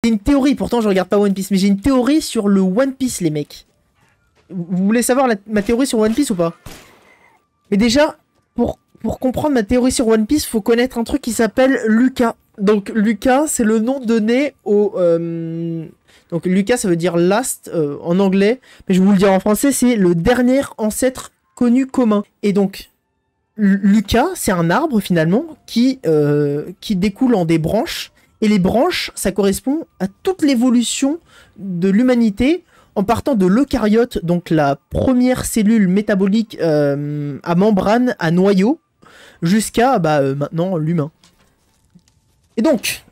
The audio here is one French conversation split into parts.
J'ai une théorie, pourtant je regarde pas One Piece, mais j'ai une théorie sur le One Piece, les mecs. Vous voulez savoir ma théorie sur One Piece ou pas? Mais déjà, pour comprendre ma théorie sur One Piece, faut connaître un truc qui s'appelle Lucas. Donc Lucas, c'est le nom donné au... Donc Lucas, ça veut dire last en anglais, mais je vais vous le dire en français, c'est le dernier ancêtre connu commun. Et donc, Lucas, c'est un arbre finalement qui découle en des branches. Et les branches, ça correspond à toute l'évolution de l'humanité en partant de l'eucaryote, donc la première cellule métabolique à membrane, à noyau, jusqu'à maintenant l'humain. Et donc,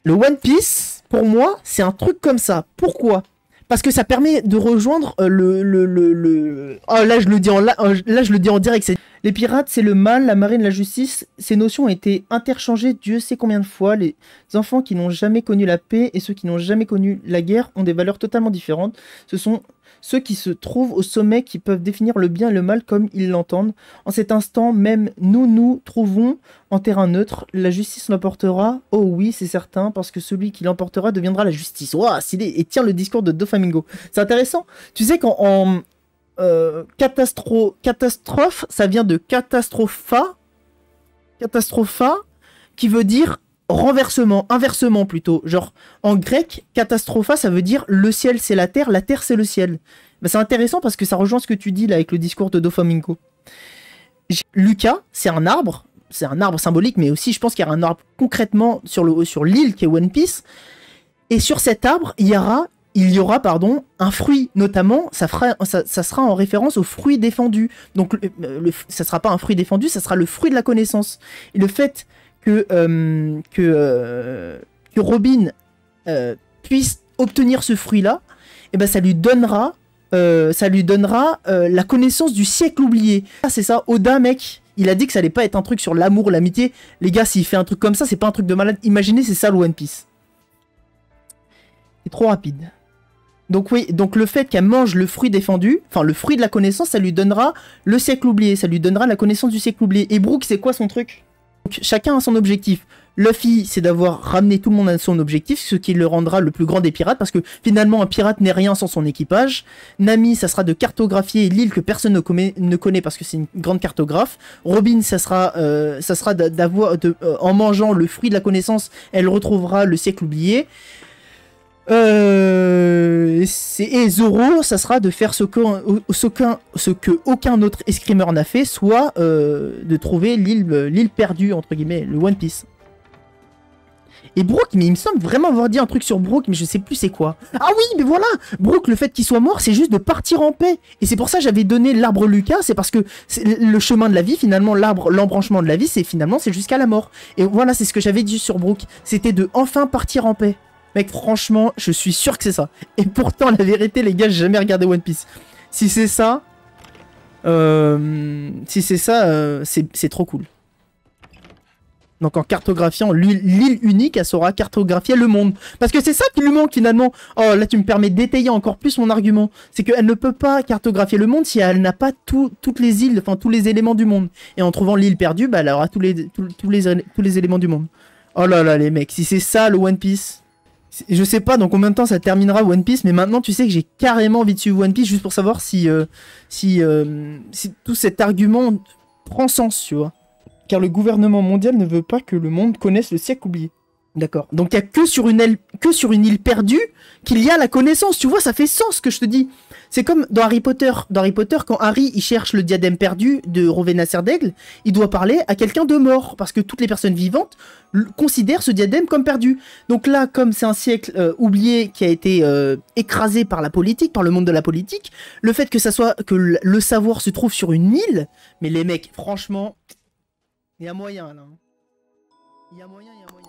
le One Piece, pour moi, c'est un truc comme ça. Pourquoi ? Parce que ça permet de rejoindre Oh, là, je le dis là, je le dis en direct. Les pirates, c'est le mal, la marine, la justice. Ces notions ont été interchangées Dieu sait combien de fois. Les enfants qui n'ont jamais connu la paix et ceux qui n'ont jamais connu la guerre ont des valeurs totalement différentes. Ce sont ceux qui se trouvent au sommet qui peuvent définir le bien et le mal comme ils l'entendent. En cet instant, même nous trouvons en terrain neutre. La justice l'emportera. Oh oui, c'est certain, parce que celui qui l'emportera deviendra la justice. Ouah, stylé. Et tiens le discours de Doflamingo. C'est intéressant. Tu sais qu'en catastrophe, ça vient de catastropha, qui veut dire renversement, inversement plutôt. Genre, en grec, catastropha, ça veut dire le ciel c'est la terre c'est le ciel. Bah, c'est intéressant parce que ça rejoint ce que tu dis là avec le discours de Doflamingo. Lucas, c'est un arbre symbolique, mais aussi je pense qu'il y a un arbre concrètement sur l'île qui est One Piece. Et sur cet arbre, il y aura un fruit, notamment, ça sera en référence au fruit défendu. Donc, ça sera pas un fruit défendu, ça sera le fruit de la connaissance. Et le fait que Robin puisse obtenir ce fruit-là, et ben ça lui donnera la connaissance du siècle oublié. Ah, c'est ça, Oda, mec, il a dit que ça allait pas être un truc sur l'amour, l'amitié. Les gars, s'il fait un truc comme ça, c'est pas un truc de malade. Imaginez, c'est ça le One Piece. C'est trop rapide. Donc oui, donc le fait qu'elle mange le fruit défendu, enfin le fruit de la connaissance, ça lui donnera le siècle oublié, ça lui donnera la connaissance du siècle oublié. Et Brook, c'est quoi son truc? Donc, chacun a son objectif. Luffy, c'est d'avoir ramené tout le monde à son objectif, ce qui le rendra le plus grand des pirates, parce que finalement un pirate n'est rien sans son équipage. Nami, ça sera de cartographier l'île que personne ne connaît parce que c'est une grande cartographe. Robin, ça sera en mangeant le fruit de la connaissance, elle retrouvera le siècle oublié. Et Zoro, ça sera de faire ce que aucun autre escrimeur n'a fait, soit de trouver l'île perdue, entre guillemets, le One Piece. Et Brook, mais il me semble vraiment avoir dit un truc sur Brook, mais je sais plus c'est quoi. Ah oui, mais voilà, Brook, le fait qu'il soit mort, c'est juste de partir en paix. Et c'est pour ça que j'avais donné l'arbre Lucas, c'est parce que le chemin de la vie, finalement, l'embranchement de la vie, c'est jusqu'à la mort. Et voilà, c'est ce que j'avais dit sur Brook, c'était de enfin partir en paix. Mec, franchement, je suis sûr que c'est ça. Et pourtant, la vérité, les gars, j'ai jamais regardé One Piece. Si c'est ça, c'est trop cool. Donc en cartographiant l'île unique, elle saura cartographier le monde. Parce que c'est ça qui lui manque finalement. Oh, là tu me permets d'étayer encore plus mon argument. C'est qu'elle ne peut pas cartographier le monde si elle n'a pas toutes les îles, enfin tous les éléments du monde. Et en trouvant l'île perdue, bah, elle aura tous les éléments du monde. Oh là là les mecs, si c'est ça le One Piece... Je sais pas dans combien de temps ça terminera One Piece, mais maintenant tu sais que j'ai carrément envie de suivre One Piece juste pour savoir si tout cet argument prend sens, tu vois. Car le gouvernement mondial ne veut pas que le monde connaisse le siècle oublié. D'accord. Donc il n'y a que sur une île perdue qu'il y a la connaissance, tu vois, ça fait sens ce que je te dis. C'est comme dans Harry Potter. Dans Harry Potter, quand Harry il cherche le diadème perdu de Rowena Serdaigle, il doit parler à quelqu'un de mort, parce que toutes les personnes vivantes considèrent ce diadème comme perdu. Donc là, comme c'est un siècle oublié qui a été écrasé par la politique, par le monde de la politique, le fait que le savoir se trouve sur une île, mais les mecs, franchement, il y a moyen là. Il y a moyen, il y a moyen.